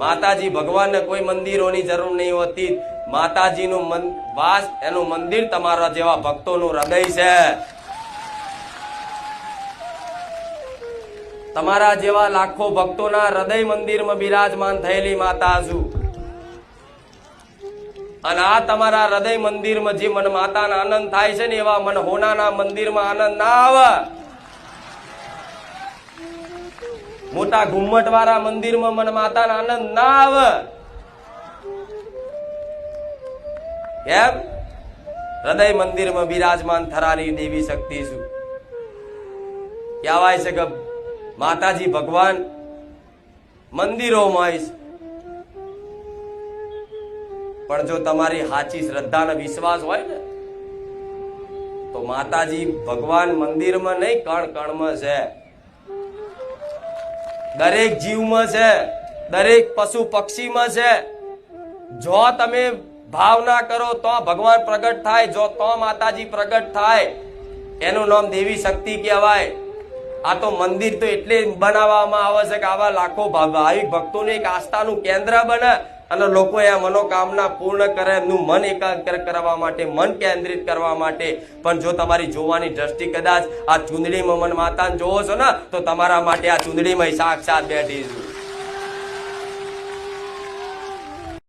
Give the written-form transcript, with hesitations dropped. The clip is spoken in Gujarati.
માતાજી ભગવાનને કોઈ મંદિરોની જરૂર નહીં હોતી. માતાજીનું વાસ એનું મંદિર તમારા જેવા ભક્તોનું હૃદય છે. તમારા જેવા લાખો ભક્તોના હૃદય મંદિરમાં બિરાજમાન થયેલી માતા છું. અને આ તમારા હૃદય મંદિરમાં જે મન માતાના આનંદ થાય છે ને એવા મન હોનાના મંદિરમાં આનંદ ના આવે. મોટા ઘુમ્મટ વાળા મંદિરમાં મન માતાના આનંદ ના આવે. એમ હૃદય મંદિરમાં બિરાજમાન થરારી દેવી શક્તિ છું. કહેવાય છે કે માતાજી ભગવાન મંદિરોમાં છે, પણ જો તમારી સાચી શ્રદ્ધા અને વિશ્વાસ હોય ને તો માતાજી ભગવાન મંદિરમાં નહીં, કણ કણમાં છે, દરેક જીવમાં છે, દરેક પશુ પક્ષીમાં છે. જો તમે ભાવના કરો તો ભગવાન પ્રગટ થાય, જો તો માતાજી પ્રગટ થાય. એનું નામ દેવી શક્તિ કહેવાય. આ તો મંદિર તો એટલે બનાવવામાં આવે છે કે આવા લાખો ભાવિક ભક્તોને એક આસ્થાનું કેન્દ્ર બને અને લોકો આ મનોકામના પૂર્ણ કરે, એમનું મન એકાગ્ર કરવા માટે, મન કેન્દ્રિત કરવા માટે. પણ જો તમારી જોવાની દ્રષ્ટિ કદાચ આ ચૂંદડીમાં મન માતાને જોવો છો ને તો તમારા માટે આ ચૂંદડીમાં સાક્ષાત બેઠી છું.